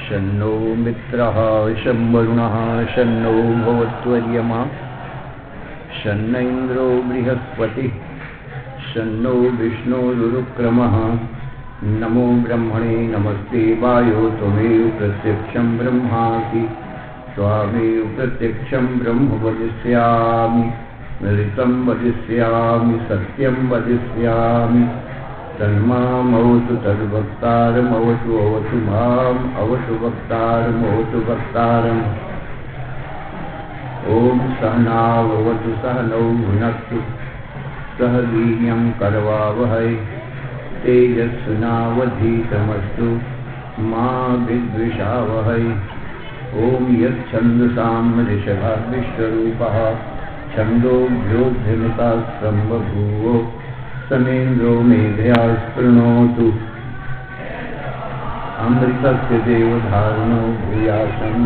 शन्नो मित्रः शं वरुणः शन्नो भवत्वर्यमा शन्न इन्द्रो बृहस्पतिः शन्नो विष्णुरुक्रमः नमो ब्रह्मणे नमस्ते वायो त्वमेव प्रत्यक्षं ब्रह्मासि त्वामेव प्रत्यक्षं ब्रह्म वदिष्यामि ऋतं वदिष्यामि सत्यं वदिष्यामि तन्मामवतु तद्वक्तारमवतु अवतु माम् अवतु वक्तारमवतु वक्तारम् ॐ सहनावतु सहनौ भुनक्तु सह वीर्यं करवावहै तेजस्विनावधीतमस्तु मा विद्विषावहै ॐ यच्छन्दसां ऋषभः विश्वरूपः छन्दोभ्योऽध्यनुता सम्बभूव समेन्द्रो मेधया स्पृणोतु अमृतस्य देवधारणो भूयासं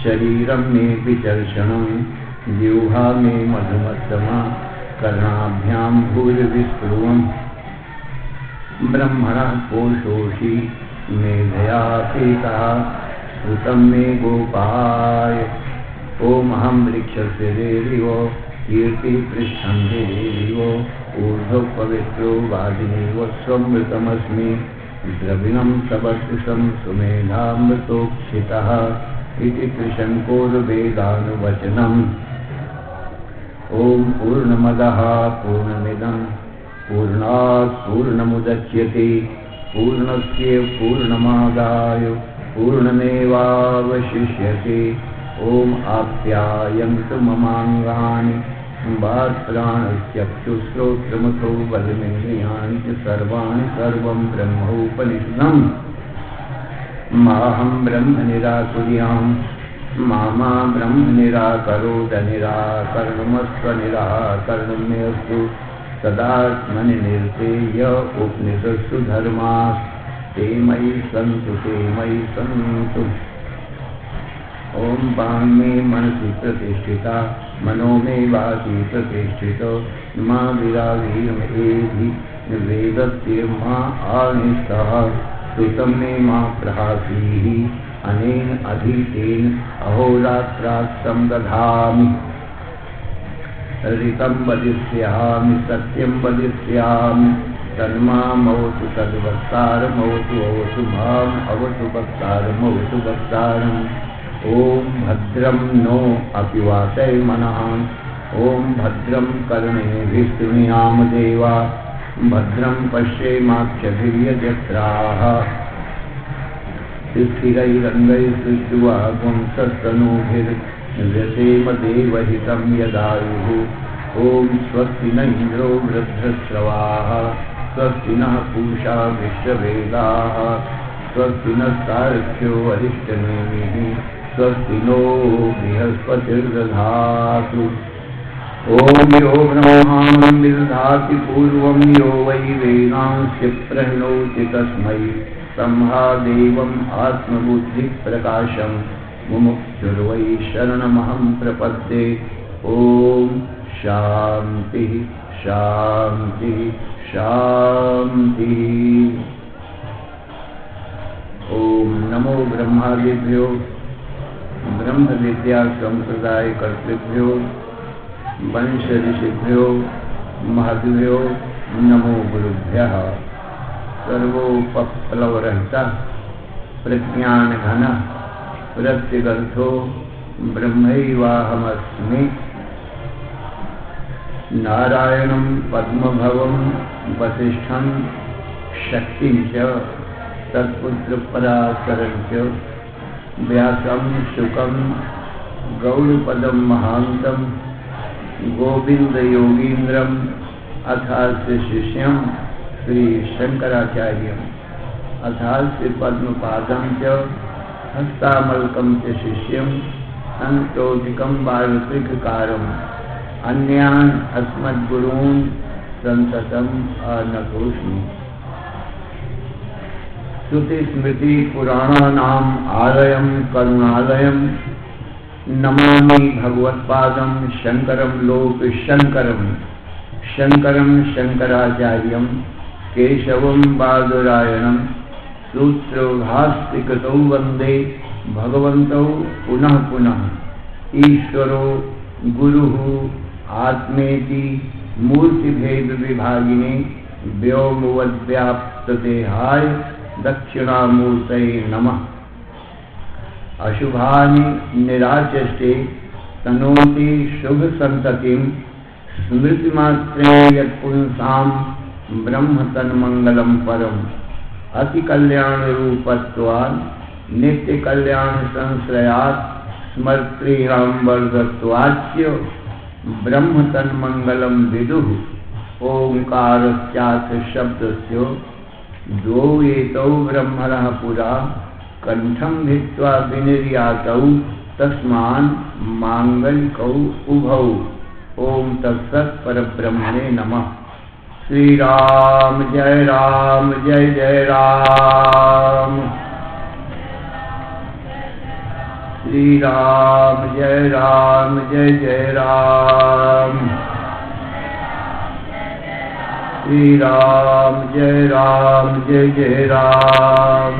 शरीरं मे विचर्षणं जिह्वा मे मधुमत्तमा कर्णाभ्यां भूरिविस्पृवम् ब्रह्मणः कोशोषि मेधया पीतः श्रुतं मे गोपाय ओमहं वृक्षस्य देवीव कीर्तिपृष्ठं देवीव ऊर्ध्वपवित्रो वादिनीव स्वमृतमस्मि द्रविणं सवर्तिषं सुमेधामृतोक्षितः इति त्रिशङ्कोर्वेदानुवचनम् ॐ पूर्णमदः पूर्णमिदं पूर्णात् पूर्णमुदच्यते पूर्णस्य पूर्णमादाय पूर्णमेवावशिष्यते ॐ आप्यायन्तु ममाङ्गानि वाक्प्राणश्चक्षुश्रोत्रमथो बलमिन्द्रियाणि च सर्वाणि सर्वं ब्रह्मोपनिषदम् माहं ब्रह्म निराकुर्याम् मा ब्रह्म निराकरोद निराकरणमस्त्वनिराकरणं मे अस्तु सदात्मनि निर्तेय उपनिषत्सु धर्मास्ते मयि सन्तु ॐ वाङ्मे मनसि प्रतिष्ठिता मनो मे वाचि प्रतिष्ठितो मा विरावीर्मेधि वेदस्य मा आनिष्ठः श्रुतं मे मा प्रहासीः अनेन अधीतेन अहोरात्रात् संदधामि ऋतं वदिष्यामि सत्यं वदिष्यामि तन्मामवतु तद्वक्तारमवतु अवतु माम् अवतु वक्तारमवतु वक्तारम् ॐ भद्रं नो अपि वाचैर्मनः ॐ भद्रं कर्णेभिः शृणुयाम देवा भद्रं पश्येमाक्षभिर्यजत्राः स्थिरैरङ्गैः पुंसस्तनूभिर्व्यसेम देवहितं यदायुः ॐ स्वस्ति न इन्द्रो वृद्धश्रवाः स्वस्ति नः पूषा विश्ववेदाः स्वस्ति नस्तार्क्ष्यो वरिष्ठनेमिः स्वस्ति नो बृहस्पतिर्दधातु ॐ यो ब्रह्माणं विदधाति पूर्वं यो वै वेदांस्य प्रणोति तस्मै संहादेवम् आत्मबुद्धिप्रकाशं मुमुक्षुर्वै शरणमहं प्रपद्ये ॐ शान्तिः शान्तिः शान्तिः। ॐ नमो ब्रह्मादिभ्यो ब्रह्म विद्या संप्रदाय कर्तृभ्यो वंश ऋषिभ्यो महद्भ्यो नमो गुरुभ्यः। सर्वोपप्लवरहिता प्रज्ञानघन प्रत्यगर्थो ब्रह्मैवाहमस्मि। नारायणं पद्मभवं वसिष्ठं शक्तिं च तत्पुत्रपराशरं च व्यासं शुकं गौड़पदं महान्तं गोविन्दयोगीन्द्रम् अथास्य शिष्यं श्रीशङ्कराचार्यम् अथास्य पद्मपादं च हस्तामलकं च शिष्यं सन्तोषिकं वार्तिककारं अन्यान् अस्मद्गुरून् संततम् अनतोऽस्मि। श्रुतिस्मृति पुराणानाम् आलयं करुणालयं नमामि भगवत्पादं शंकरं लोकशंकरं। शंकरं शंकराचार्यं केशवं बादरायणं सूत्रभाष्यकृतौ वंदे भगवन्तौ पुनः पुनः। ईश्वरो गुरुः आत्मेति मूर्तिभेद विभागिने व्योमवद्व्याप्तदेहाय दक्षिणामूर्तये नमः। अशुभानि निराचष्टे तनोति शुभ संततिं स्मृतिमात्रेण यत्पुंसां ब्रह्म तन्मंगलं परम्। अति कल्याण रूपत्वात् नित्य कल्याण संश्रयात् स्मर्त्रीणां वर्धत्वाच्च ब्रह्म तन्मंगलं विदुः। ओंकारस्यात् शब्दस्य द्वौ एतौ ब्रह्मणः पुरा कंठं भित्त्वा विनिर्यातौ तस्मान् मांगलिकौ उभौ। ओम तत्सत् परब्रह्मणे नमः। श्री राम जय जय राम। श्री राम जय जय राम। श्री राम जय जय राम।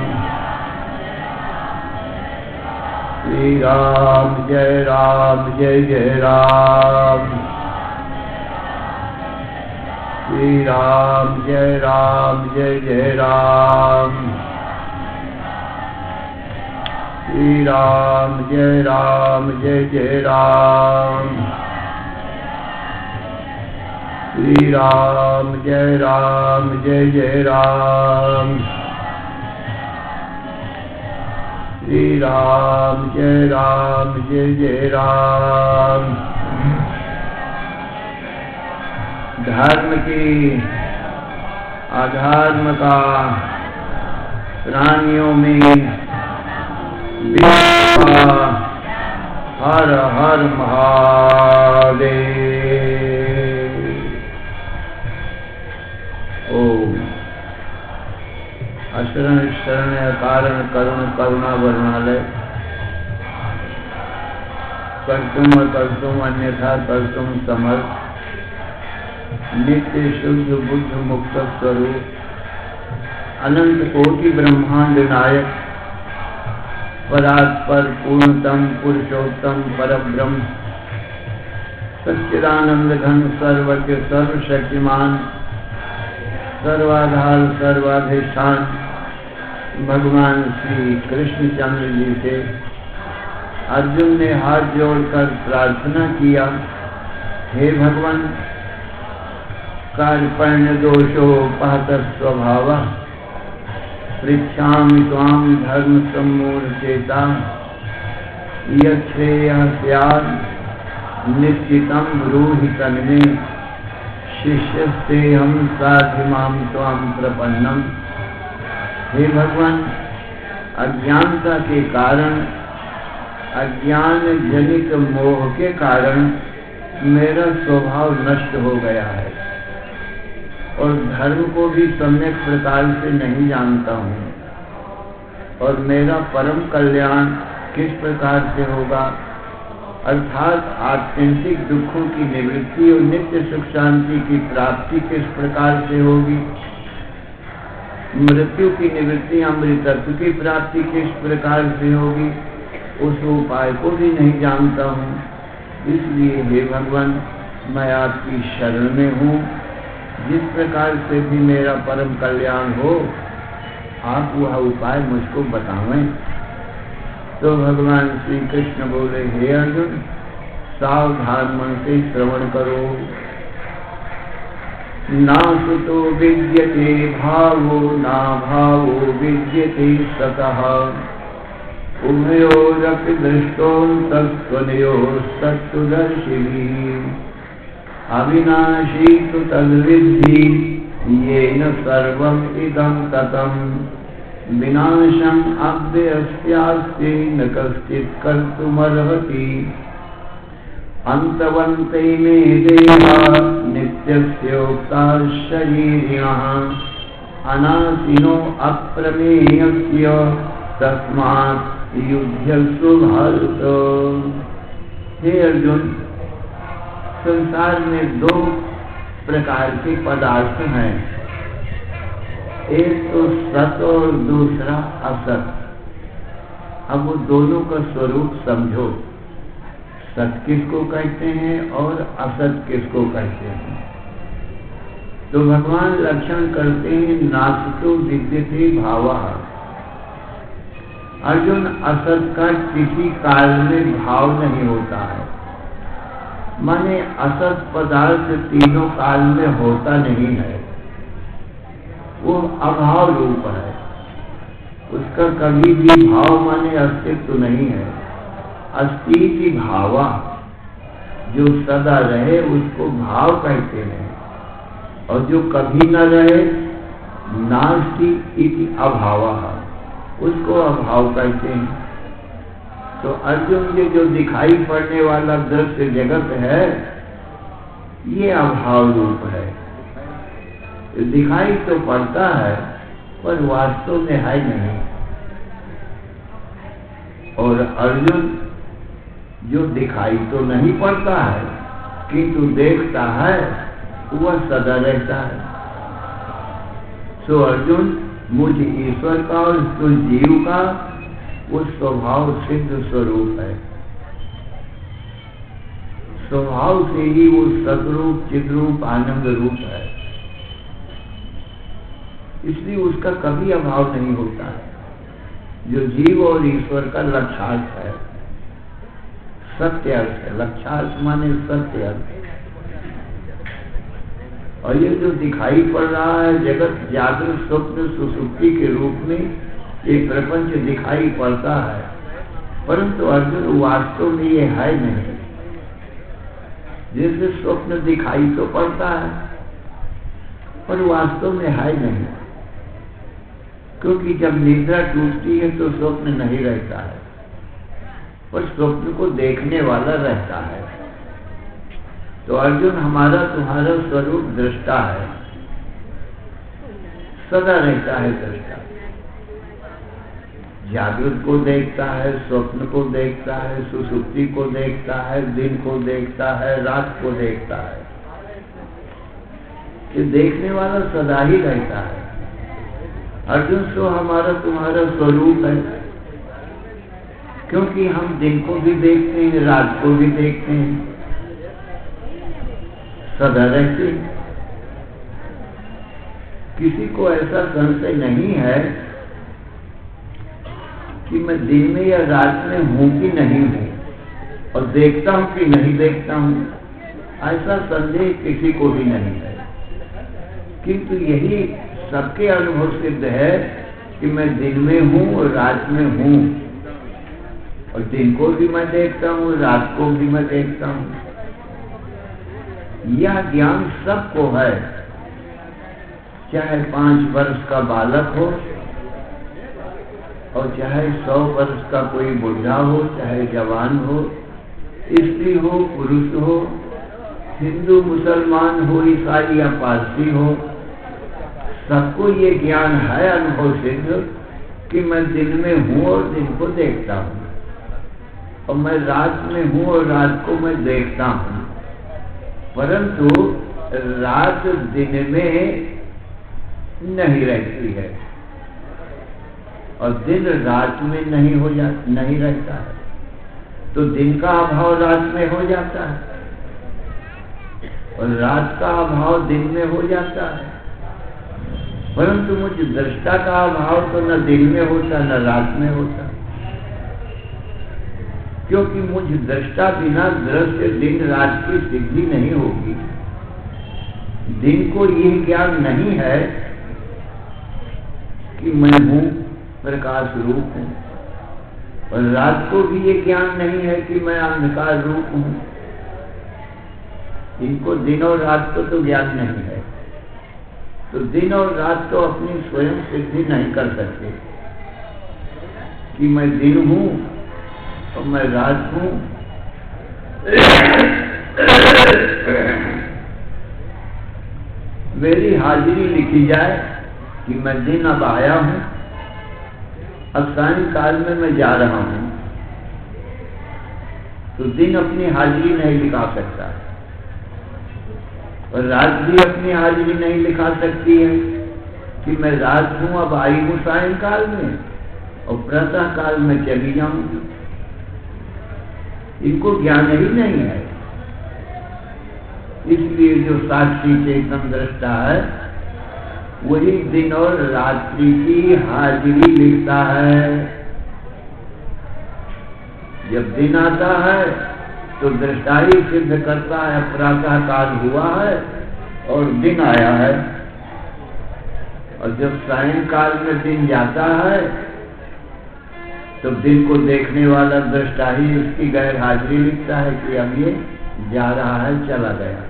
श्री राम जय जय राम। श्री राम जय जय राम। श्री राम जय जय राम। श्री राम जय जय राम। श्री राम जय जय राम। धर्म की अधर्म का प्राणियों में हर हर महादेव। ओम अशरण शरण कारण करुण करुणा वर्णालय कर्तुम कर्तुम अन्यथा कर्तुम समर्थ नित्य शुद्ध बुद्ध मुक्त स्वरूप अनंत कोटि ब्रह्मांड नायक परात्पर पूर्णतम पुरुषोत्तम परब्रह्म सच्चिदानंद घन सर्वज्ञ सर्वशक्तिमान सर्वाधार सर्वाधिष्ठान भगवान श्री कृष्णचंद्र जी से अर्जुन ने हाथ जोड़कर प्रार्थना किया, हे भगवान कार्पण्य दोषोपहत स्वभाव पृच्छामि त्वां धर्म सम्मूढ़चेता यच्छ्रेयः स्यात् निश्चितं ब्रूहि तन्मे शिष्यस्तेऽहं साधिमां त्वां प्रपन्नम्। हे भगवान अज्ञानता के कारण अज्ञान जनित मोह के कारण मेरा स्वभाव नष्ट हो गया है और धर्म को भी सम्यक प्रकार से नहीं जानता हूँ और मेरा परम कल्याण किस प्रकार से होगा अर्थात आत्यंतिक दुखों की निवृत्ति और नित्य सुख शांति की प्राप्ति किस प्रकार से होगी, मृत्यु की निवृत्ति अमृतत्व की प्राप्ति किस प्रकार से होगी, उस उपाय को भी नहीं जानता हूँ। इसलिए हे भगवान मैं आपकी शरण में हूँ, जिस प्रकार से भी मेरा परम कल्याण हो आप वह उपाय मुझको बतावें। तो भगवान श्री कृष्ण बोले, हे अर्जुन सावधान मन से श्रवण करो। ना सुतो विद्यते भावो ना भावो विद्यते सतः उभयोरपि दृष्टोऽन्तस्त्वनयोस्तत्त्वदर्शिभिः अविनाशी तु तद्विद्धि येन सर्वम् इदं ततम् विनाशम् अव्ययस्यास्ति न कश्चित् कर्तुमर्हति। अंतवन्ते मे देहा नित्यस्योक्ता शरीरिणः अनाशिनो अप्रमेयस्य तस्मात् युध्यस्व भारत। हे अर्जुन, संसार में दो प्रकार के पदार्थ हैं, एक तो सत और दूसरा असत। अब वो दोनों का स्वरूप समझो, सत किसको कहते हैं और असत किसको कहते हैं। तो भगवान लक्षण करते हैं नासतो विद्यते भावः। अर्जुन, असत का किसी काल में भाव नहीं होता है, माने असत पदार्थ तीनों काल में होता नहीं है, वो अभाव रूप है, उसका कभी भी भाव माने अस्तित्व नहीं है। अस्ति की भावा, जो सदा रहे उसको भाव कहते हैं, और जो कभी न रहे नास्ति इति अभावः, उसको अभाव कहते हैं। तो अर्जुन, ये जो दिखाई पड़ने वाला दृश्य जगत है, ये अभाव रूप है। दिखाई तो पड़ता है पर वास्तव में है नहीं। और अर्जुन, जो दिखाई तो नहीं पड़ता है किंतु देखता है, वह सदा रहता है। सो अर्जुन, मुझ ईश्वर का और तुझ जीव का वो स्वभाव सिद्ध स्वरूप है। स्वभाव से ही वो सदरूप, चिद्रूप, आनंद रूप है, इसलिए उसका कभी अभाव नहीं होता है। जो जीव और ईश्वर का लक्षार्थ है, सत्य अर्थ है। लक्षार्थ माने सत्य अर्थ। और ये जो दिखाई पड़ रहा है जगत, जागृत, स्वप्न, सुसुप्ति के रूप में ये प्रपंच दिखाई पड़ता है, परंतु अर्जुन वास्तव में ये है नहीं। जैसे स्वप्न दिखाई तो पड़ता है पर वास्तव में है नहीं, क्योंकि जब निद्रा टूटती है तो स्वप्न नहीं रहता है, पर स्वप्न को देखने वाला रहता है। तो अर्जुन, हमारा तुम्हारा स्वरूप दृष्टा है, सदा रहता है दृष्टा। जागृत को देखता है, स्वप्न को देखता है, सुसुप्ति को देखता है, दिन को देखता है, रात को देखता है। ये देखने वाला सदा ही रहता है। अर्जुन, सो हमारा तुम्हारा स्वरूप है, क्योंकि हम दिन को भी देखते हैं, रात को भी देखते हैं, सदा रहते हैं। किसी को ऐसा संशय नहीं है कि मैं दिन में या रात में हूं कि नहीं हूं, और देखता हूं कि नहीं देखता हूं, ऐसा संदेह किसी को भी नहीं है। किंतु यही सबके अनुभव सिद्ध है कि मैं दिन में हूं और रात में हूं, और दिन को भी मैं देखता हूं, रात को भी मैं देखता हूं। यह ज्ञान सबको है, चाहे 5 वर्ष का बालक हो और चाहे 100 वर्ष का कोई बुढ़ा हो, चाहे जवान हो, स्त्री हो, पुरुष हो, हिंदू, मुसलमान हो, ईसाई या पारसी हो, सबको ये ज्ञान है अनुभव सिद्ध कि मैं दिन में हूं और दिन को देखता हूं, और मैं रात में हूं और रात को मैं देखता हूं। परंतु रात दिन में नहीं रहती है और दिन रात में नहीं रहता है, तो दिन का अभाव रात में हो जाता है और रात का अभाव दिन में हो जाता है। परंतु मुझ दृष्टा का अभाव तो न दिन में होता न रात में होता, क्योंकि मुझ दृष्टा बिना दृश्य दिन रात की सिद्धि नहीं होगी। दिन को यह ज्ञान नहीं है कि मैं हूं, प्रकाश रूप हूं, और रात को भी ये ज्ञान नहीं है कि मैं अंधकार रूप हूं। इनको दिन और रात को तो ज्ञान नहीं है, तो दिन और रात तो अपनी स्वयं सिद्धि नहीं कर सकते कि मैं दिन हूं और मैं रात हूं, मेरी हाजिरी लिखी जाए कि मैं दिन अब आया हूं, अब सायंकाल में मैं जा रहा हूं, तो दिन अपनी हाजिरी नहीं लिखा सकता और रात भी अपनी हाजिरी नहीं लिखा सकती है कि मैं रात हूं, अब आई हूं सायंकाल में और प्रातः काल में चली जाऊंगी। इनको ज्ञान ही नहीं है। इसलिए जो साक्षी चेतन दृष्टा है वही दिन और रात्रि की हाजिरी लिखता है। जब दिन आता है तो दृष्टा ही सिद्ध करता है प्रातः काल हुआ है और दिन आया है, और जब सायंकाल में दिन जाता है तो दिन को देखने वाला दृष्टा ही उसकी गैर हाजिरी लिखता है कि अब ये जा रहा है, चला गया।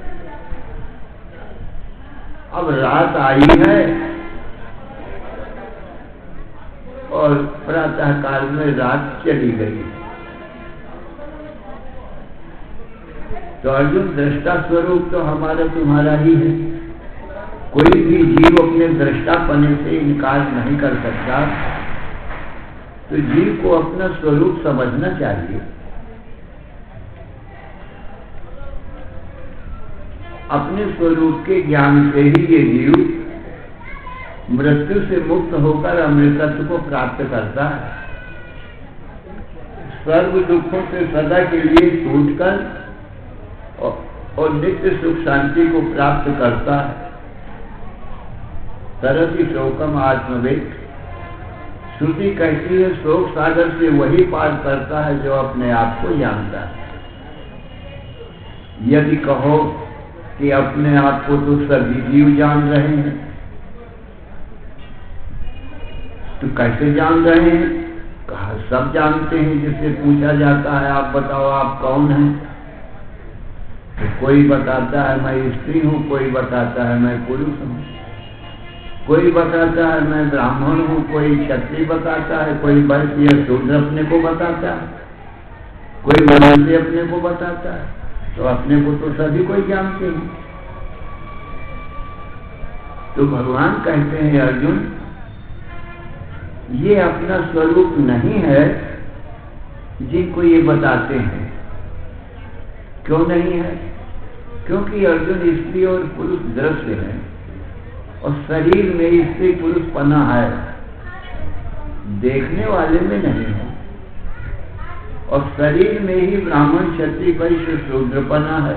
अब रात आई है और प्रातः काल में रात चली गई। तो अर्जुन, दृष्टा स्वरूप तो हमारा तुम्हारा ही है। कोई भी जीव अपने दृष्टापने से इनकार नहीं कर सकता। तो जीव को अपना स्वरूप समझना चाहिए। अपने स्वरूप के ज्ञान से ही ये जीव मृत्यु से मुक्त होकर अमृतत्व को प्राप्त करता है। सर्व दुखों से सदा के लिए छूटकर और नित्य सुख शांति को प्राप्त करता है। तरति शोकम आत्मवेद, श्रुति कहती है शोक सागर से वही पार करता है जो अपने आप को जानता है। यदि कहो कि अपने आप को तो सभी जीव जान रहे हैं, तो कैसे जान रहे हैं? कहा सब जानते हैं। जिससे पूछा जाता है आप बताओ आप कौन हैं, तो कोई बताता है मैं स्त्री हूं, कोई बताता है मैं पुरुष हूं, कोई बताता है मैं ब्राह्मण हूं, कोई क्षत्रिय बताता है, कोई वैश्य या शूद्र अपने को बताता है, कोई मनुष्य अपने को बताता है। तो अपने को तो सभी कोई जानते हैं। तो भगवान कहते हैं अर्जुन, ये अपना स्वरूप नहीं है जिनको ये बताते हैं। क्यों नहीं है? क्योंकि अर्जुन स्त्री और पुरुष दृश्य है और शरीर में स्त्री पुरुष पना है, देखने वाले में नहीं है। और शरीर में ही ब्राह्मण क्षत्रिय वैश्य शूद्र पना है,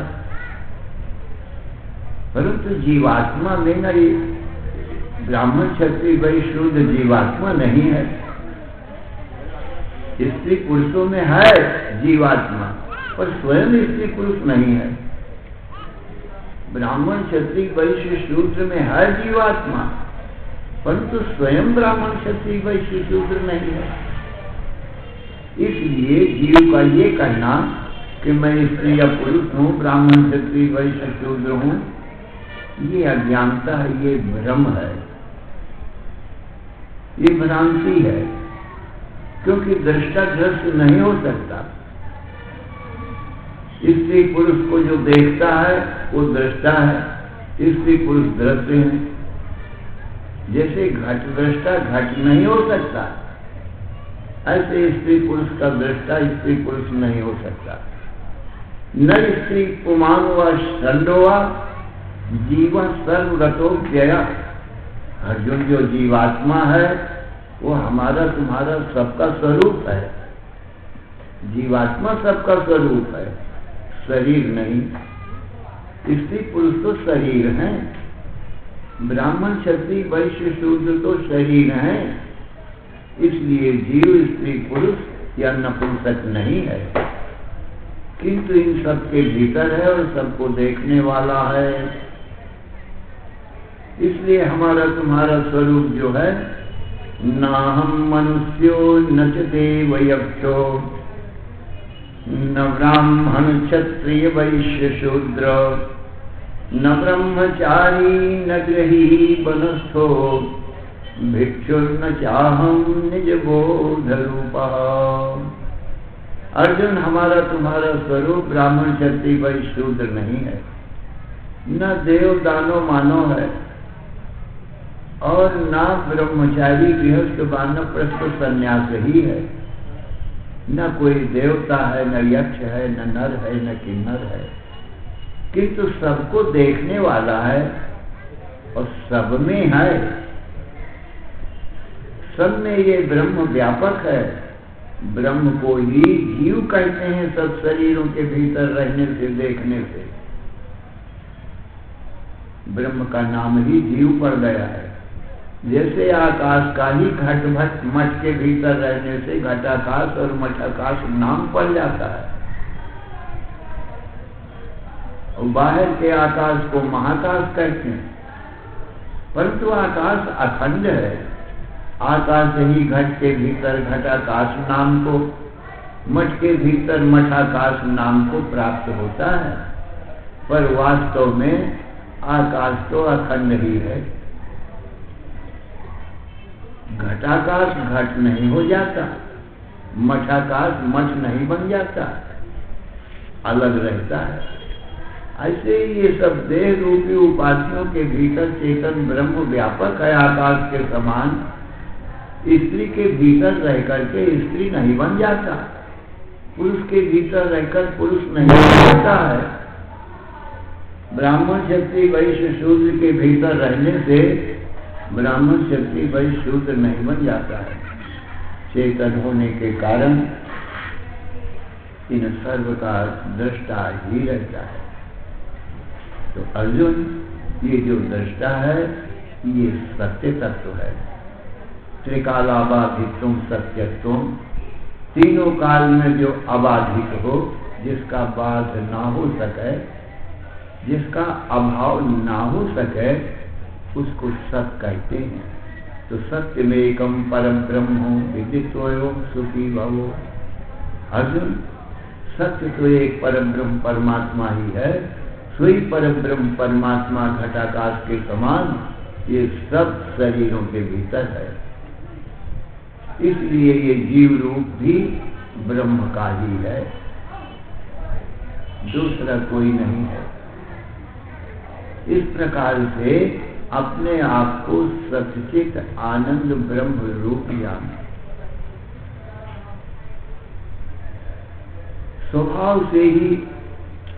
परंतु जीवात्मा में नहीं। ब्राह्मण क्षत्रिय वैश्य शूद्र जीवात्मा नहीं है। स्त्री पुरुषों में है जीवात्मा, पर स्वयं स्त्री पुरुष नहीं है। ब्राह्मण क्षत्रिय वैश्य शूद्र में है जीवात्मा, परंतु स्वयं ब्राह्मण क्षत्रिय वैश्य शूद्र नहीं है। इसलिए जीव का ये कहना कि मैं स्त्री या पुरुष हूं, ब्राह्मण क्षत्रिय वैश्य शूद्र हूं, ये अज्ञानता है, ये भ्रम है, ये भ्रांति है। क्योंकि दृष्टा दृश्य नहीं हो सकता। स्त्री पुरुष को जो देखता है वो दृष्टा है, स्त्री पुरुष दृश्य है। जैसे घट दृष्टा घट नहीं हो सकता, ऐसे स्त्री पुरुष का दृष्टा स्त्री पुरुष नहीं हो सकता। न स्त्री पुमान व षंडोवा जीवा सर्वगतो व्यया। अर्जुन, जो जीवात्मा है वो हमारा तुम्हारा सबका स्वरूप है। जीवात्मा सबका स्वरूप है, शरीर नहीं। स्त्री पुरुष तो शरीर हैं, ब्राह्मण क्षत्रिय वैश्य शूद्र तो शरीर हैं। इसलिए जीव स्त्री पुरुष या नपुंसक नहीं है, किंतु इन सबके भीतर है और सबको देखने वाला है। इसलिए हमारा तुम्हारा स्वरूप जो है, न हम मनुष्यो न च देव यक्षो न ब्राह्मण क्षत्रिय वैश्य शूद्र न ब्रह्मचारी न गृही वनस्थो भिक्षुर्न चाहम निज बोध रूपः। अर्जुन, हमारा तुम्हारा स्वरूप ब्राह्मण क्षत्रिय वैश्य शूद्र नहीं है, न देव दानो मानव है, और न ब्रह्मचारी गृहस्थ वानप्रस्थ संन्यास ही है। न कोई देवता है, न यक्ष है, न नर है, न किन्नर है, किंतु सबको देखने वाला है और सब में है। सब में ये ब्रह्म व्यापक है। ब्रह्म को ही जीव कहते हैं, सब शरीरों के भीतर रहने से, देखने से। ब्रह्म का नाम ही जीव पड़ गया है। जैसे आकाश का ही घट भट मठ के भीतर रहने से घटाकाश और मठाकाश नाम पड़ जाता है, और बाहर के आकाश को महाकाश कहते हैं। परंतु आकाश अखंड है। आकाश ही घट के भीतर घटाकाश नाम को, मठ के भीतर मठाकाश नाम को प्राप्त होता है, पर वास्तव में आकाश तो अखंड ही है। घटाकाश घट नहीं हो जाता, मठाकाश मठ नहीं बन जाता, अलग रहता है। ऐसे ही ये सब देह रूपी उपाधियों के भीतर चेतन ब्रह्म व्यापक है। आकाश के समान स्त्री के भीतर रह करके स्त्री नहीं बन जाता, पुरुष के भीतर रहकर पुरुष नहीं बन जाता है। ब्राह्मण क्षत्रिय वैश्य शूद्र के भीतर रहने से ब्राह्मण क्षत्रिय वैश्य शूद्र नहीं बन जाता है। चेतन होने के कारण इन सर्व का दृष्टा ही रहता है। तो अर्जुन, ये जो दृष्टा है ये सत्य तत्व है। त्रिकालाबाधितुम सत्यत्वम, तीनों काल में जो अबाधित हो, जिसका बाध ना हो सके, जिसका अभाव ना हो सके, उसको सत्य कहते हैं। तो सत्य में एकम परम ब्रह्म विदित्वयो सुखी भवो। अर्जुन, सत्य तो एक परम ब्रह्म परमात्मा ही है। सोई परम ब्रह्म परमात्मा घटाकाश के समान ये सब शरीरों के भीतर है। इसलिए ये जीव रूप भी ब्रह्म का ही है, दूसरा कोई नहीं है। इस प्रकार से अपने आप को सच्चित आनंद ब्रह्म रूप जान। स्वभाव से ही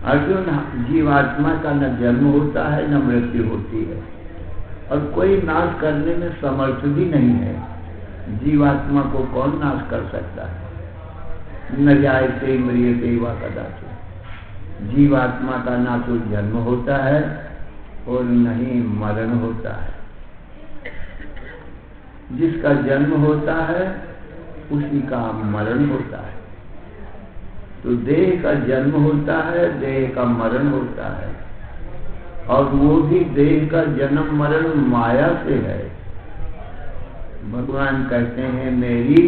अर्जुन, जीवात्मा का न जन्म होता है न मृत्यु होती है, और कोई नाश करने में समर्थ भी नहीं है। जीवात्मा को कौन नाश कर सकता है? न जायते म्रियते वा कदाचित्। जीवात्मा का ना तो जन्म होता है और न ही मरण होता है। जिसका जन्म होता है उसी का मरण होता है। तो देह का जन्म होता है, देह का मरण होता है, और वो भी देह का जन्म मरण माया से है। भगवान कहते हैं, मेरी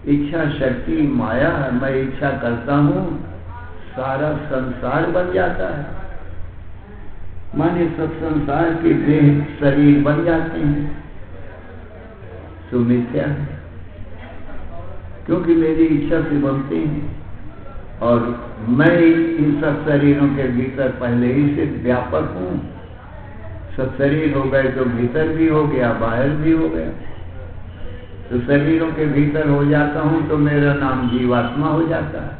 इच्छा शक्ति माया है, मैं इच्छा करता हूँ सारा संसार बन जाता है। माने सब संसार के देह शरीर बन जाते हैं। तो मिथ्या है, क्योंकि मेरी इच्छा से बनते हैं, और मैं इन सब शरीरों के भीतर पहले ही से व्यापक हूँ। सब शरीर हो गए तो भीतर भी हो गया, बाहर भी हो गया। तो शरीरों के भीतर हो जाता हूँ तो मेरा नाम जीवात्मा हो जाता है,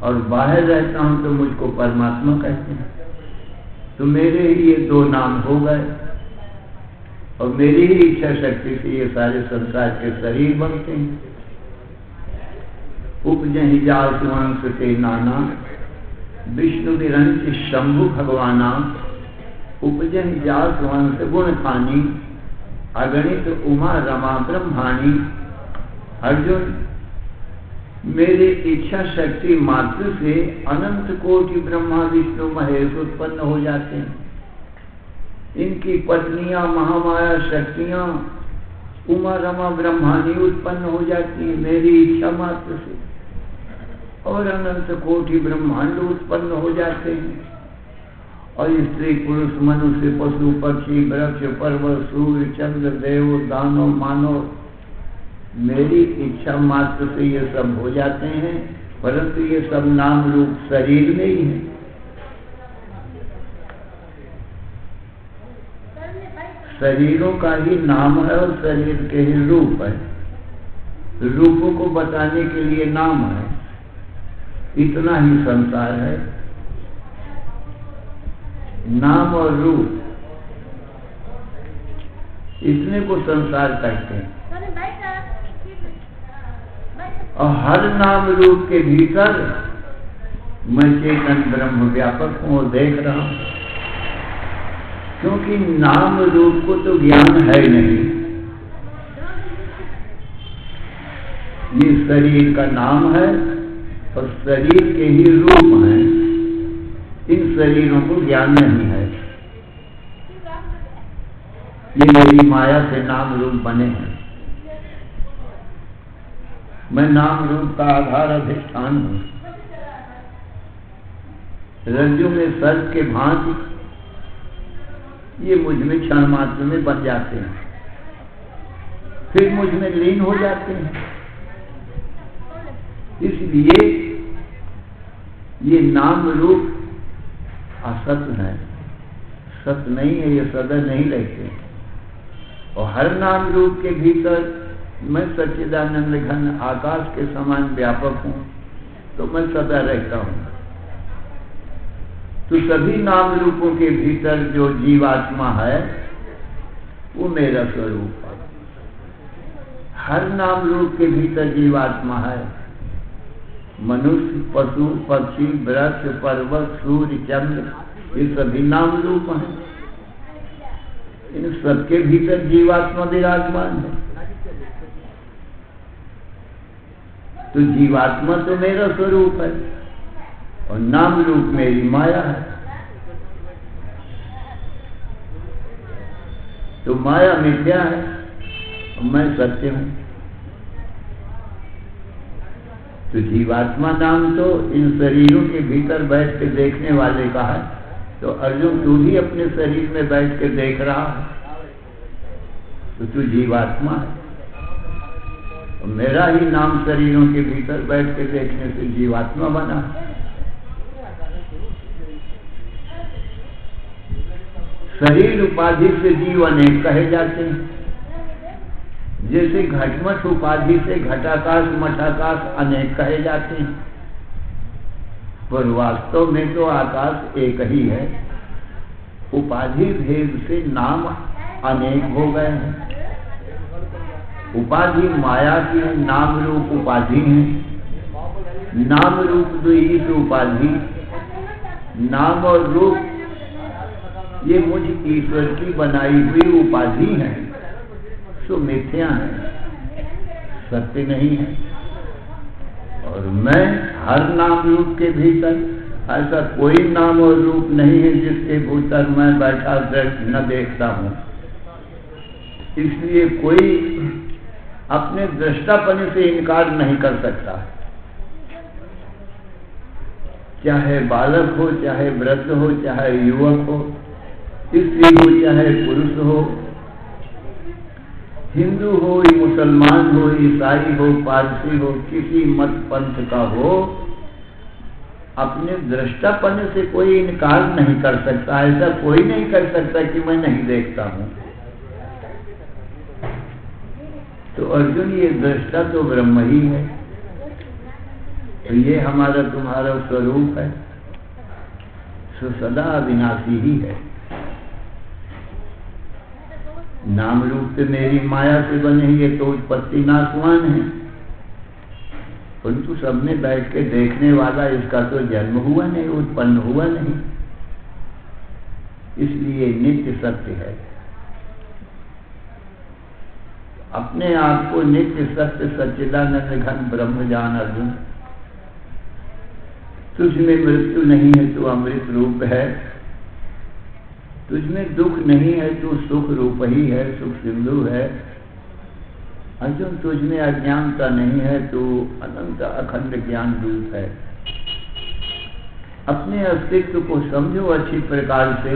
और बाहर रहता हूँ तो मुझको परमात्मा कहते हैं। तो मेरे ही ये दो नाम हो गए, और मेरी ही इच्छा शक्ति से ये सारे संसार के शरीर बनते हैं। उपजहि जाल सुवंश ते नाना, विष्णु विरंच शंभु भगवाना। उपजहि जाल सुवंश गुण खानी, अगणित उमा रमा ब्रह्माणी। अर्जुन, मेरे इच्छा शक्ति मात्र से अनंत कोटि ब्रह्मा विष्णु महेश उत्पन्न हो जाते हैं। इनकी पत्नियां महामाया शक्तियां उमा रमा ब्रह्माणी उत्पन्न हो जाती हैं मेरी इच्छा मात्र से, और अनंत कोटि ब्रह्मांड उत्पन्न हो जाते हैं। और स्त्री पुरुष मनुष्य पशु पक्षी वृक्ष पर्वत सूर्य चंद्र देव दानव मानव मेरी इच्छा मात्र से ये सब हो जाते हैं, परंतु ये सब नाम रूप शरीर में ही है। शरीरों का ही नाम है और शरीर के ही रूप है। रूपों को बताने के लिए नाम है, इतना ही संसार है। नाम और रूप, इतने को संसार कहते हैं। और हर नाम रूप के भीतर मैं चेतन ब्रह्म व्यापक हूं और देख रहा हूं, क्योंकि नाम रूप को तो ज्ञान है नहीं। ये शरीर का नाम है और शरीर के ही रूप हैं। इन शरीरों को ज्ञान नहीं है। ये मेरी माया से नाम रूप बने हैं। मैं नाम रूप का आधार अधिष्ठान हूं। रज्जु में सर्प के भांति ये मुझ में क्षण मात्र में बन जाते हैं, फिर मुझ में लीन हो जाते हैं। इसलिए ये नाम रूप असत है, सत्य नहीं है, ये सदा नहीं रहते। और हर नाम रूप के भीतर मैं सच्चिदानंद घन आकाश के समान व्यापक हूं, तो मैं सदा रहता हूं। तो सभी नाम रूपों के भीतर जो जीवात्मा है वो मेरा स्वरूप है। हर नाम रूप के भीतर जीवात्मा है। मनुष्य, पशु, पक्षी, वृक्ष, पर्वत, सूर्य, चंद्र, ये सभी नाम रूप हैं। इन सबके भीतर जीवात्मा विराजमान है। तो जीवात्मा तो मेरा स्वरूप है और नाम रूप मेरी माया है। तो माया मिथ्या है और मैं सत्य हूं। तो जीवात्मा नाम तो इन शरीरों के भीतर बैठ के देखने वाले का है। तो अर्जुन, तू भी अपने शरीर में बैठ के देख रहा है, तो तू जीवात्मा है। और मेरा ही नाम शरीरों के भीतर बैठ के देखने से जीवात्मा बना। शरीर उपाधि से जीव अनेक कहे जाते हैं। जैसे घटमट उपाधि से घटाकाश मठाकाश अनेक कहे जाते हैं, पर वास्तव में तो आकाश एक ही है। उपाधि भेद से नाम अनेक हो गए हैं। उपाधि माया की है, नाम रूप उपाधि है। नाम रूप द्वैत उपाधि, नाम और रूप ये मुझ ईश्वर की बनाई हुई उपाधि है। सो मिथ्या है, सत्य नहीं है। और मैं हर नाम रूप के भीतर, ऐसा कोई नाम और रूप नहीं है जिसके भीतर मैं बैठा न देखता हूं। इसलिए कोई अपने दृष्टापन से इनकार नहीं कर सकता। चाहे बालक हो, चाहे वृद्ध हो, चाहे युवक हो, स्त्री हो, चाहे पुरुष हो, हिंदू हो, मुसलमान हो, ईसाई हो, पारसी हो, किसी मत पंथ का हो, अपने दृष्टापन से कोई इनकार नहीं कर सकता। ऐसा कोई नहीं कर सकता कि मैं नहीं देखता हूं। तो अर्जुन, ये दृष्टा तो ब्रह्म ही है। तो ये हमारा तुम्हारा स्वरूप है, सो सदा अविनाशी ही है। नाम रूप से मेरी माया से बने ये तो उत्पत्ति नाशवान है, परंतु सबने बैठ के देखने वाला इसका तो जन्म हुआ नहीं, उत्पन्न हुआ नहीं। इसलिए नित्य सत्य है। अपने आप को नित्य सत्य सच्चिदानंद घन ब्रह्म जान अर्जुन। तुझमें मृत्यु नहीं है, तू अमृत रूप है। तुझमें दुख नहीं है, तू सुख रूप ही है, सुख सिंधु है। अर्जुन, तुझमें अज्ञानता नहीं है, तू अनंत अखंड ज्ञान रूप है। अपने अस्तित्व को समझो अच्छी प्रकार से,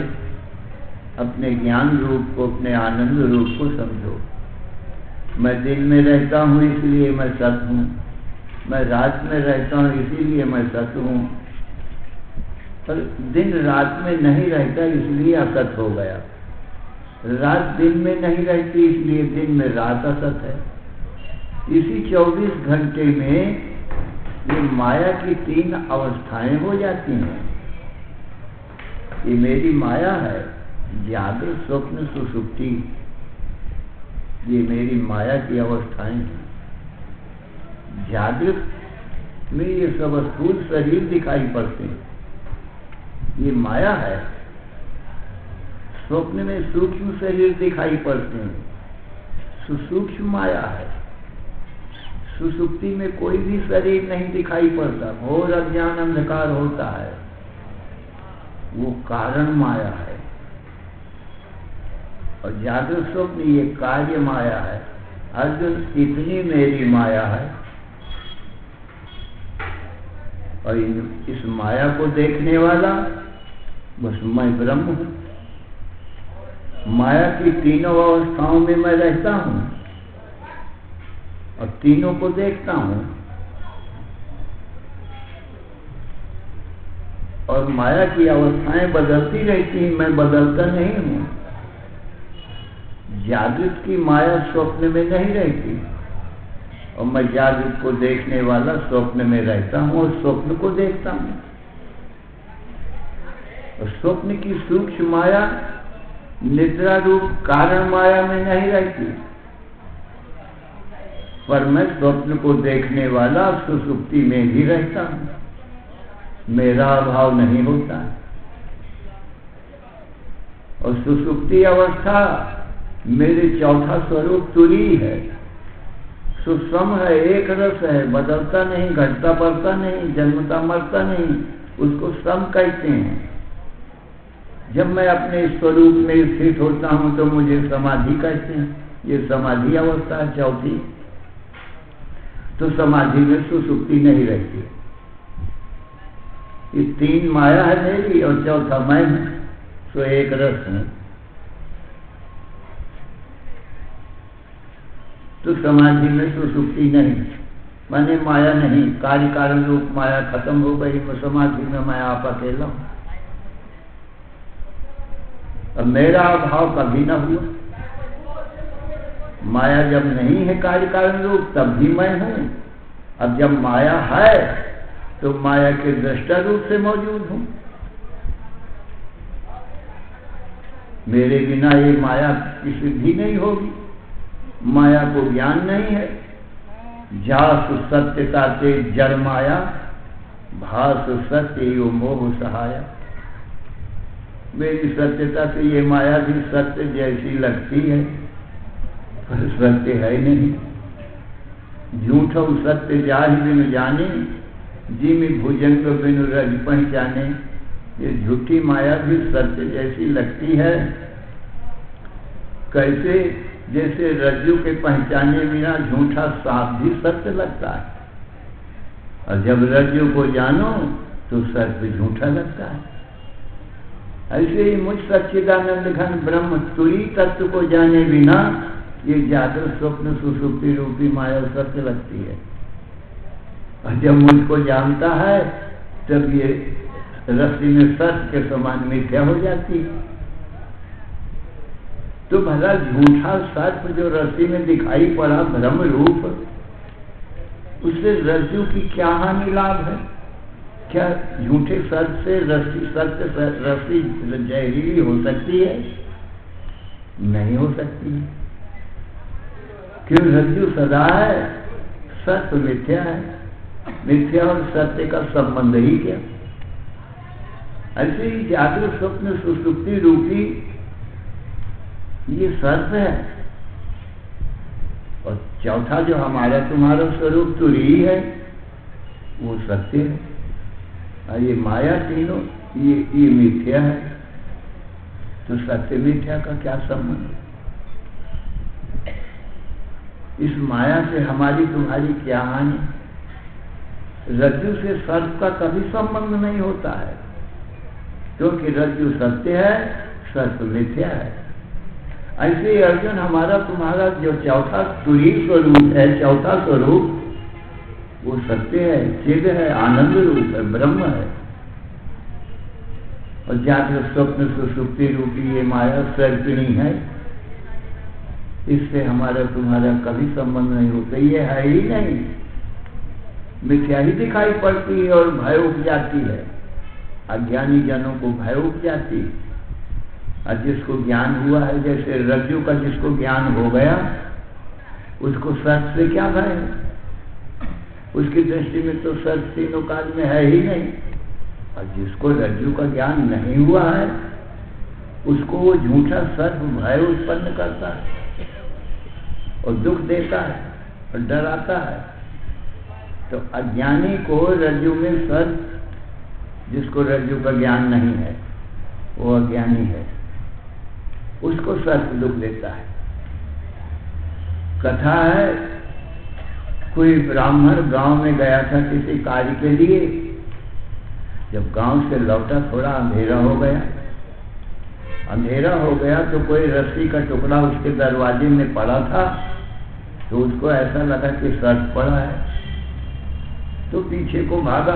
अपने ज्ञान रूप को, अपने आनंद रूप को समझो। मैं दिन में रहता हूँ इसलिए मैं सत हूँ, मैं रात में रहता हूँ इसीलिए मैं सत हूँ। पर दिन रात में नहीं रहता इसलिए असत हो गया, रात दिन में नहीं रहती इसलिए दिन में रात असत है। इसी 24 घंटे में ये माया की 3 अवस्थाएं हो जाती हैं। ये मेरी माया है, जागृत स्वप्न सुषुप्ति, ये मेरी माया की अवस्थाएं हैं। जागृत में ये सब स्थूल शरीर दिखाई पड़ते हैं, ये माया है। स्वप्न में सूक्ष्म शरीर दिखाई पड़ते हैं, सुसूक्ष्म माया है। सुसुप्ति में कोई भी शरीर नहीं दिखाई पड़ता, घोर अज्ञान अंधकार होता है, वो कारण माया है। और जागृत स्वप्न ये कार्य माया है। अर्जुन, इतनी मेरी माया है और इस माया को देखने वाला बस मैं ब्रह्म हूं। माया की 3 अवस्थाओं में मैं रहता हूं और तीनों को देखता हूं। और माया की अवस्थाएं बदलती रहती हैं, मैं बदलता नहीं हूं। जागृत की माया स्वप्न में नहीं रहती और मैं जागृत को देखने वाला स्वप्न में रहता हूं और स्वप्न को देखता हूं। और स्वप्न की सूक्ष्म माया निद्रा रूप कारण माया में नहीं रहती, पर मैं स्वप्न को देखने वाला सुषुप्ति में भी रहता हूं, मेरा अभाव नहीं होता। और सुषुप्ति अवस्था मेरे चौथा स्वरूप तुरी है, सुसम है, एक रस है, बदलता नहीं, घटता बढ़ता नहीं, जन्मता मरता नहीं, उसको सम कहते हैं। जब मैं अपने स्वरूप में स्थित होता हूं तो मुझे समाधि कहते हैं, ये समाधि अवस्था है चौथी। तो समाधि में सुसुप्ति नहीं रहती। ये 3 माया है मेरी और चौथा मैं हूं, तो एक रस हूं। तो समाधि में सुसुप्ति नहीं, माने माया नहीं, कार्य कारण रूप माया खत्म हो गई, तो समाधि में मैं आप अकेला हूं। अब मेरा अभाव कभी न हुआ। माया जब नहीं है कार्य कारण रूप तब भी मैं हूं। अब जब माया है तो माया के दृष्टा रूप से मौजूद हूं। मेरे बिना ये माया की सिद्धि नहीं होगी। माया को ज्ञान नहीं है। जासु सत्यता ते जड़ माया, भासु सत्य यो मोह सहाया। मेरी सत्यता से ये माया भी सत्य जैसी लगती है, पर सत्य है नहीं। झूठो सत्य जाहि बिनु जाने, जिमि भुजंग बिनु रज पहचाने। ये झूठी माया भी सत्य जैसी लगती है। कैसे? जैसे रज्जु के पहचाने बिना झूठा सांप भी सत्य लगता है, और जब रज्जु को जानो तो सर्प झूठा लगता है। ऐसे ही मुझ सच्चिदानंद घन ब्रह्म तुरी तत्व को जाने बिना ये जागृत स्वप्न सुषुप्ति रूपी माया सत्य लगती है। और जब मुझको जानता है तब ये रस्सी में सत्य के समान मिथ्या हो जाती है। तो भला झूठा सर्प जो रस्सी में दिखाई पड़ा भ्रम रूप, उससे रज्जु की क्या हानि लाभ है? क्या झूठे सर्प से रस्सी जहरीली हो सकती है? नहीं हो सकती। क्यों? रज्जु सदा है, सर्प मिथ्या है। मिथ्या और सत्य का संबंध ही क्या? ऐसे ही जागृत स्वप्न सुषुप्ति रूपी ये सर्प है, और चौथा जो हमारा तुम्हारा स्वरूप तुरी है वो सत्य है। और ये माया तीनों ये मिथ्या है। तो सत्य मिथ्या का क्या संबंध? इस माया से हमारी तुम्हारी क्या हानि? रज्जु से सर्प का कभी संबंध नहीं होता है, क्योंकि रज्जु सत्य है, सर्प मिथ्या है। ऐसे ही अर्जुन हमारा तुम्हारा जो चौथा तुरीय स्वरूप है, चौथा स्वरूप, वो सत्य है, चिद है, आनंद रूप है, ब्रह्म है। और जागृत स्वप्न सुषुप्ति रूपी ये माया सर्पिणी है, इससे हमारा तुम्हारा कभी संबंध नहीं होता, ये है ही नहीं, मिथ्या ही दिखाई पड़ती है और भय उपजाती है। अज्ञानी जनों को भय उपजाती है। और जिसको ज्ञान हुआ है, जैसे रज्जु का जिसको ज्ञान हो गया, उसको सर्प से क्या भय है? उसकी दृष्टि में तो सर्प तीनों काल में है ही नहीं। और जिसको रज्जु का ज्ञान नहीं हुआ है, उसको वो झूठा सर्प भय उत्पन्न करता है और दुख देता है और डराता है। तो अज्ञानी को रज्जु में सर्प, जिसको रज्जु का ज्ञान नहीं है, वो अज्ञानी है, उसको सर्प दुख देता है। कथा है, कोई ब्राह्मण गांव में गया था किसी कार्य के लिए। जब गांव से लौटा, थोड़ा अंधेरा हो गया। अंधेरा हो गया तो कोई रस्सी का टुकड़ा उसके दरवाजे में पड़ा था, तो उसको ऐसा लगा कि सर्प पड़ा है, तो पीछे को भागा,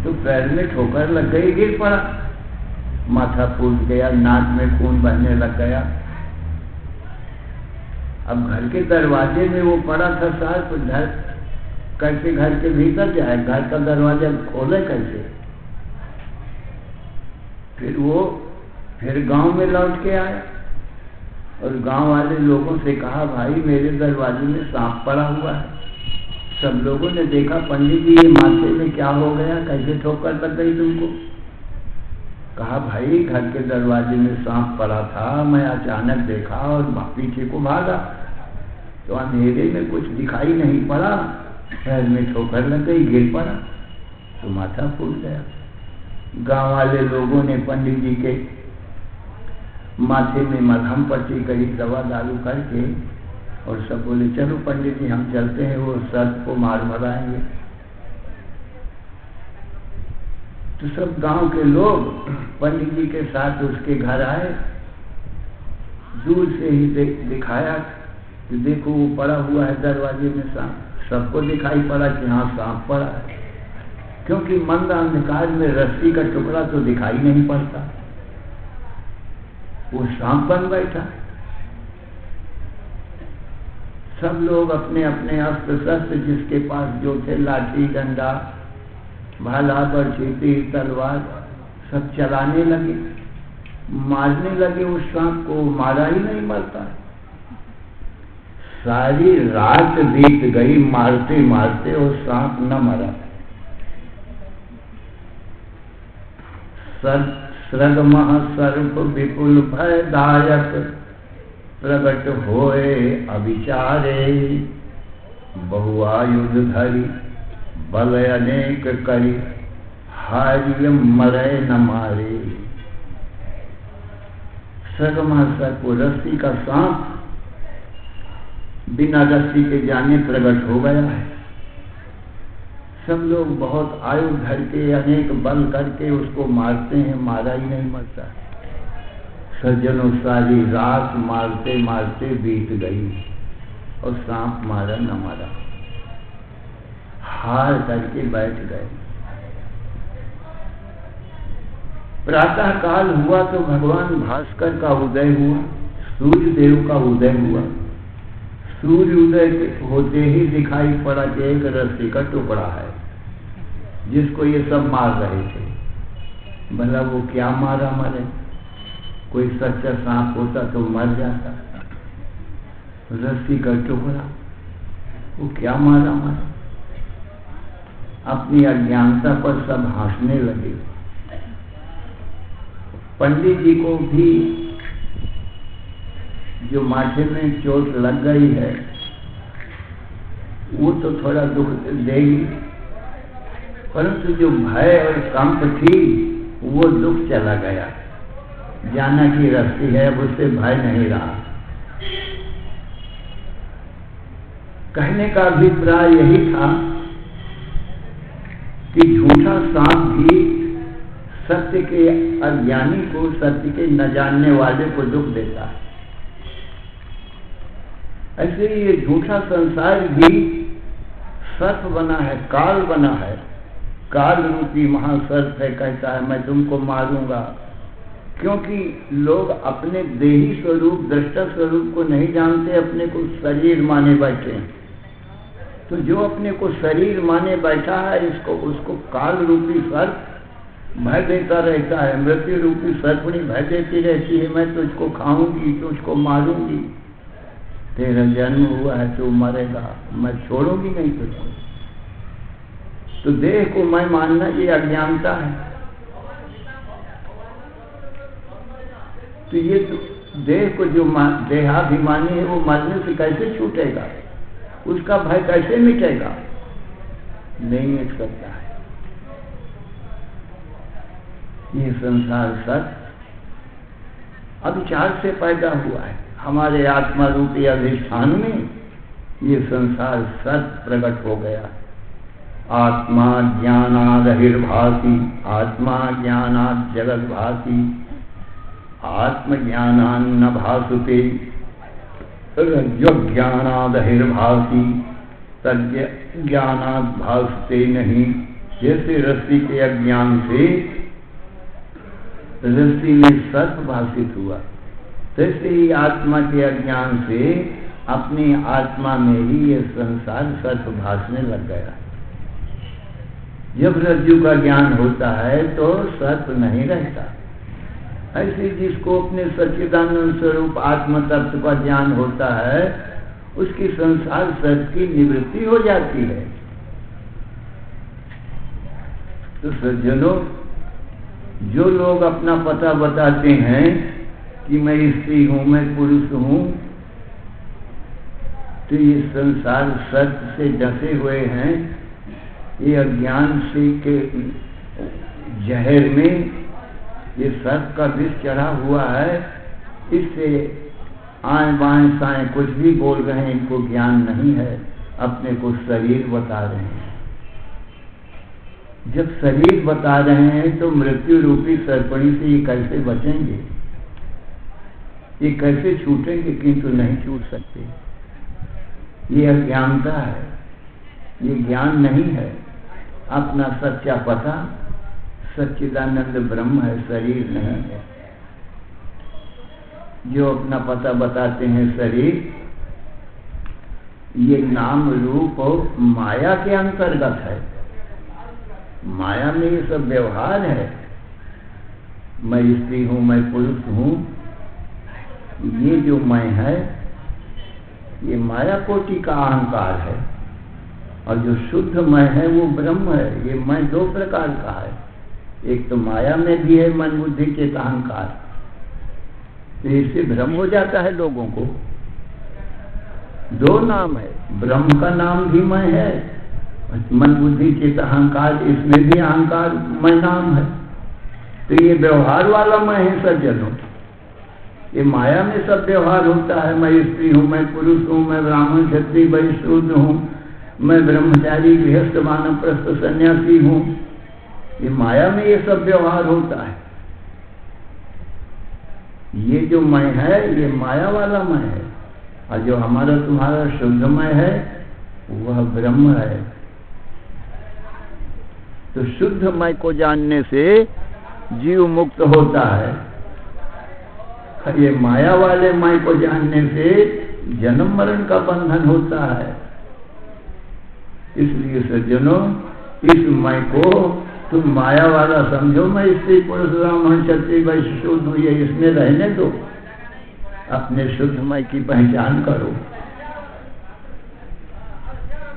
तो पैर में ठोकर लग गई, गिर पड़ा, माथा फूट गया, नाक में खून बहने लग गया। अब घर के दरवाजे में वो पड़ा था सर्प, कैसे घर के भीतर जाए? घर का दरवाजा खोले कैसे? फिर गांव में लौट के आया और गांव वाले लोगों से कहा, भाई मेरे दरवाजे में सांप पड़ा हुआ है। सब लोगों ने देखा, पंडित जी ये माथे में क्या हो गया, कैसे ठोकर लग गई तुमको? कहा, भाई घर के दरवाजे में सांप पड़ा था, मैं अचानक देखा और पीछे को भागा, तो अंधेरे में कुछ दिखाई नहीं पड़ा, पैर में ठोकर लग गई, गिर पड़ा, तो माथा फूट गया। गांव वाले लोगों ने पंडित जी के माथे में मलहम पट्टी करी, दवा दारू करके, और सब बोले चलो पंडित जी हम चलते हैं, वो सर्प को मार भगाएंगे। तो सब गांव के लोग पंडित जी के साथ उसके घर आए। दूर से ही दिखाया कि देखो वो पड़ा हुआ है दरवाजे में सांप। सबको दिखाई पड़ा कि हाँ सांप पड़ा है, क्योंकि मंद अंधकार में रस्सी का टुकड़ा तो दिखाई नहीं पड़ता, वो सांप बन बैठा। सब लोग अपने अपने अस्त्र शस्त्र जिसके पास जो थे, लाठी, डंडा, भाला, बर्छी, तीर, तलवार, सब चलाने लगे, मारने लगे उस सांप को। मारा ही नहीं मरता। सारी रात बीत गई मारते मारते और सांप न मरा। सृगमः सर्प विपुल भयदायक, प्रगट होए अविचारे, बहुआयुध धरि बल अनेक करी, हारिय मरे न मारे। सृगमः सर्प, रस्सी का सांप बिना रस्सी के जाने प्रकट हो गया है। सब लोग बहुत आयु धर के, अनेक बल करके उसको मारते हैं, मारा ही नहीं मरता। सज्जनों सारी रात मारते मारते बीत गई और सांप मारा न मारा, हार करके बैठ गए। प्रातः काल हुआ तो भगवान भास्कर का उदय हुआ, सूर्य देव का उदय हुआ। सूर्य उदय होते ही दिखाई पड़ा कि एक रस्सी का टुकड़ा है जिसको ये सब मार रहे थे। भला वो क्या मारा मरे? कोई सच्चा सांप होता तो मर जाता। रस्सी का टुकड़ा, वो क्या मारा मरे? अपनी अज्ञानता पर सब हंसने लगे। पंडित जी को भी जो माथे में चोट लग गई है वो तो थोड़ा दुख देगी, परंतु जो भय और कंप थी वो दुख चला गया। जाना की रस्सी है, अब उससे भय नहीं रहा। कहने का अभिप्राय यही था कि झूठा सांप भी सत्य के अज्ञानी को, सत्य के न जानने वाले को दुख देता है। ऐसे ही ये झूठा संसार भी सर्प बना है, काल बना है, काल रूपी महासर्प है। कहता है मैं तुमको मारूंगा, क्योंकि लोग अपने देही स्वरूप, दृष्टा स्वरूप को नहीं जानते, अपने को शरीर माने बैठे हैं। तो जो अपने को शरीर माने बैठा है, इसको उसको काल रूपी सर्प भय देता रहता है, मृत्यु रूपी सर्पणी भय देती रहती है, मैं तुझको खाऊंगी, तुझको मारूंगी, तेरा जन्म हुआ है, तू मरेगा, मैं छोड़ूंगी नहीं तुझको। तो देह को मैं मानना ये अज्ञानता है। तो ये देह को जो देहाभिमानी है वो मरने से कैसे छूटेगा, उसका भय कैसे मिटेगा? नहीं मिट सकता है। ये संसार सत अविचार से पैदा हुआ है। हमारे आत्मा रूपी अधिष्ठान में ये संसार सत प्रकट हो गया। आत्मा ज्ञानादहिर्भाति, आत्मा ज्ञानात् जगत भाति, आत्मज्ञानान्न भासुते, रज्ज्ञानादहिर्भाति, तज्ज्ञानात् भासुते नहीं। जैसे रस्सी के अज्ञान से रस्सी में सर्प भाषित हुआ, तैसे ही आत्मा के अज्ञान से अपनी आत्मा में ही ये संसार सर्प भासने लग गया। जब रज्जु का ज्ञान होता है तो सर्प नहीं रहता। ऐसे जिसको अपने सच्चिदानंद स्वरूप आत्म तत्व का ज्ञान होता है, उसकी संसार सर्प की निवृत्ति हो जाती है। तो सज्जनों, जो लोग अपना पता बताते हैं कि मैं स्त्री हूं, मैं पुरुष हूं, तो ये संसार सर्प से डसे हुए हैं। ये अज्ञान से के जहर में ये सर्प का विष चढ़ा हुआ है। इससे आए बाएं साएं कुछ भी बोल रहे हैं, इनको ज्ञान नहीं है, अपने को शरीर बता रहे हैं। जब शरीर बता रहे हैं तो मृत्यु रूपी सर्पणी से ये कैसे बचेंगे, ये कैसे छूटेंगे? किंतु नहीं छूट सकते। ये अज्ञानता है, ये ज्ञान नहीं है। अपना सच्चा पता सच्चिदानंद ब्रह्म है, शरीर नहीं है। जो अपना पता बताते हैं शरीर, ये नाम रूप और माया के अंतर्गत है। माया में ये सब व्यवहार है। मैं स्त्री हूं, मैं पुरुष हूं, ये जो मैं है, ये माया कोटि का अहंकार है। और जो शुद्ध मैं है वो ब्रह्म है। ये मैं दो प्रकार का है, एक तो माया में भी है मन बुद्धि के अहंकार, तो इससे भ्रम हो जाता है लोगों को। दो नाम है, ब्रह्म का नाम भी मैं है, मन बुद्धि के अहंकार, इसमें भी अहंकार मैं नाम है। तो ये व्यवहार वाला मैं है सज्जनों। ये माया में सब व्यवहार होता है। मैं स्त्री हूं, मैं पुरुष हूं, मैं ब्राह्मण क्षत्रिय वैश्य शूद्र हूं, मैं ब्रह्मचारी गृहस्थ वानप्रस्थ सन्यासी हूं। ये माया में ये सब व्यवहार होता है। ये जो मैं है, ये माया वाला मैं है, और जो हमारा तुम्हारा शुद्ध मैं है वह ब्रह्म है। तो शुद्ध मैं को जानने से जीव मुक्त होता है। ये माया वाले मैं को जानने से जन्म मरण का बंधन होता है। इसलिए सज्जनों, इस मैं को तुम माया वाला समझो। मैं स्त्री पुरुष ब्राह्मण क्षत्रिय वैश्य शूद्र हूं, ये इसमें रहने दो। अपने शुद्ध मैं की पहचान करो।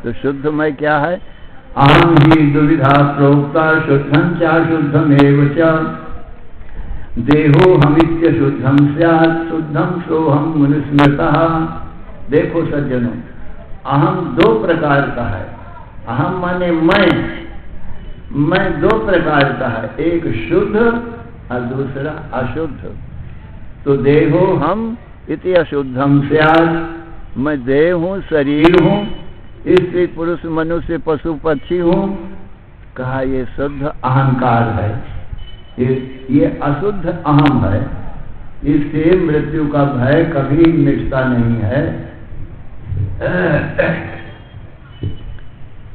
तो शुद्ध मैं क्या है? अहम ही दुविधा प्रोक्ता शुद्धं च शुद्धमेव च, देहो हमित्य शुद्धम स्यात् शुद्धम सोहम मुनिस्मृतः। देखो सज्जनों, अहम दो प्रकार का है। अहम माने मैं दो प्रकार का है, एक शुद्ध और दूसरा अशुद्ध। तो देहो हम इति अशुद्धम स्यात्, मैं देह हूँ, शरीर हूँ, स्त्री पुरुष मनुष्य पशु पक्षी हूँ। कहा ये शुद्ध अहंकार है, ये अशुद्ध अहम है। इससे मृत्यु का भय कभी मिटता नहीं है।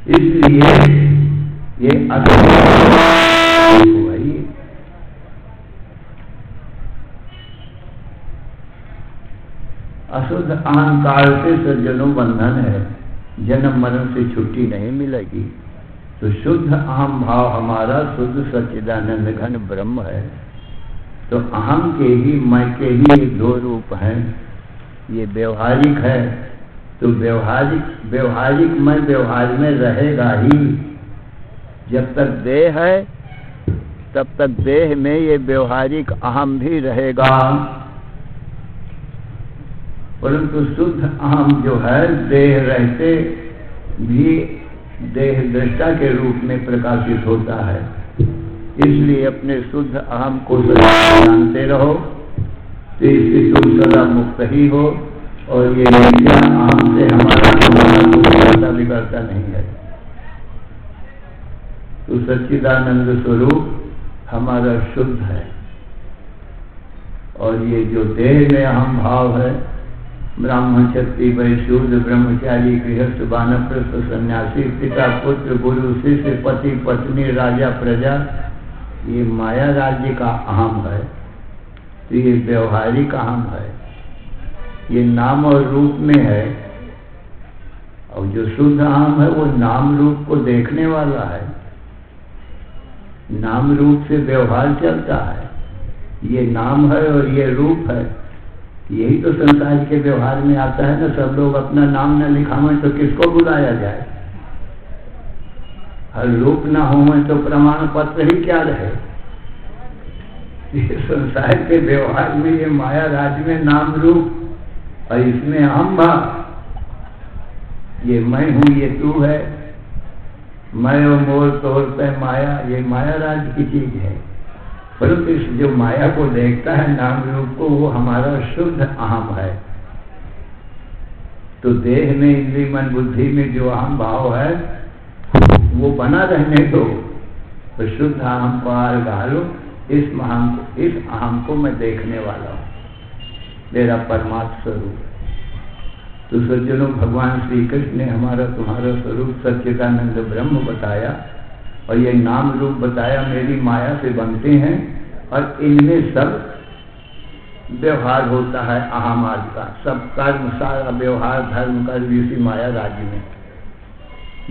इसलिए ये अशुद्ध अहंकार से सज्जनों बंधन है, जन्म मरण से छुट्टी नहीं मिलेगी। तो शुद्ध अहम भाव हमारा शुद्ध सच्चिदानंद घन ब्रह्म है। तो अहम के ही मैं के ही ये दो रूप हैं। ये व्यवहारिक है, तो व्यवहारिक मैं व्यवहार में रहेगा ही। जब तक देह है तब तक देह में ये व्यवहारिक अहम भी रहेगा, परंतु शुद्ध अहम जो है देह रहते भी देह दृष्टा के रूप में प्रकाशित होता है। इसलिए अपने शुद्ध अहम को सदा जानते रहो, तो इससे तुम सदा मुक्त ही हो। और ये मिथ्या अहम से हमारा बिगड़ता नहीं है। तो सच्चिदानंद स्वरूप हमारा शुद्ध है। और ये जो देह में अहम भाव है, ब्राह्मण क्षत्रिय वैश्य ब्रह्मचारी गृहस्थ वानप्रस्थ सन्यासी पिता पुत्र गुरु शिष्य पति पत्नी राजा प्रजा, ये माया राज्य का अहम है। तो ये व्यवहारिक अहम है, ये नाम और रूप में है। और जो शुद्ध अहम है वो नाम रूप को देखने वाला है, नाम रूप से व्यवहार चलता है। ये नाम है और ये रूप है। यही तो संसार के व्यवहार में आता है ना। सब लोग अपना नाम न लिखावें तो किसको बुलाया जाए? हर रूप ना हो तो प्रमाण पत्र ही क्या रहे? ये संसार के व्यवहार में ये माया राज में नाम रूप और इसमें अहम भाव, ये मैं हूं ये तू है, मैं और मोर तोर पे माया, ये माया राज की चीज है। परंतु इस जो माया को देखता है नाम रूप को, वो हमारा शुद्ध अहम है। तो देह में इंद्रिय मन बुद्धि में जो अहम भाव है वो बना रहने दो, तो शुद्ध अहम पार डालो। इस अहम को मैं देखने वाला हूँ, मेरा परमात्मा स्वरूप। तो सज्जनों, भगवान श्री कृष्ण ने हमारा तुम्हारा स्वरूप सच्चिदानंद ब्रह्म बताया और ये नाम रूप बताया, मेरी माया से बनते हैं और इनमें सब व्यवहार होता है अहम आदि का। सब कर्म सारा व्यवहार धर्म कर्म इसी माया राज्य में,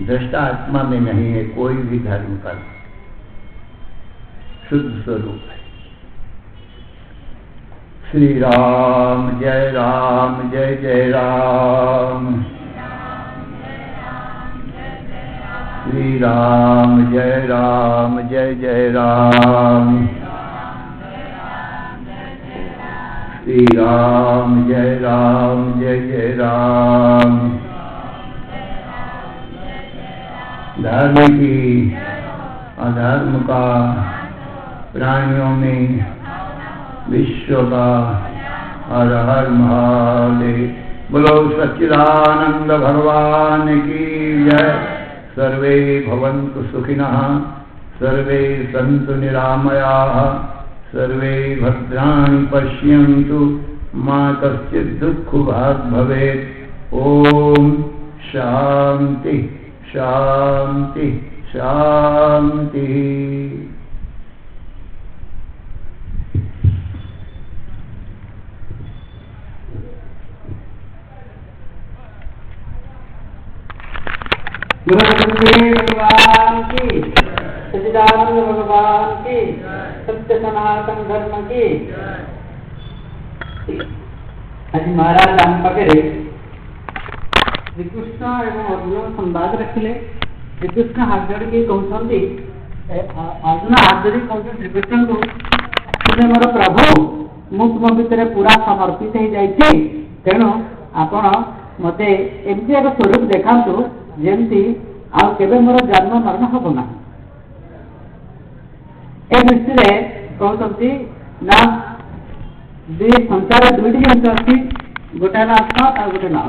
दृष्टा आत्मा में नहीं है कोई भी धर्म कर्म। शुद्ध स्वरूप है। श्री राम जय जय राम, श्री राम जय जय राम, श्री राम जय जय राम। धर्म की अधर्म का, प्राणियों में विश्व का, हर हर महादेव। बोलो सच्चिदानंद भगवान की जय। सर्वे भवन्तु सुखिनः, सर्वे सन्तु निरामयाः, सर्वे भद्राणि पश्यन्तु, मा कश्चित् दुःखभाग् भवेत्। ओम शांति शांति शांति। भगवान की, सच्चिदानंद भगवान की, सत्य सनातन धर्म की। आज महाराज आम पाखे श्रीकृष्ण एवं अर्जुन संवाद रखिले। श्रीकृष्ण हाथ जोड़ के कहते, अर्जुन हाथ जोड़ी कहते श्रीकृष्ण को, तुम मोर प्रभु, मु तुम भितर पूरा समर्पित हो जाइए, तेणु आपण मते एमती एक स्वरूप देखातु जेमती आउ केबे मोर जन्म मरण हब ना। ए दृष्टि कहते ना संसार दुईटी जिन अच्छी, गोटे आत्मा और गोटे ना।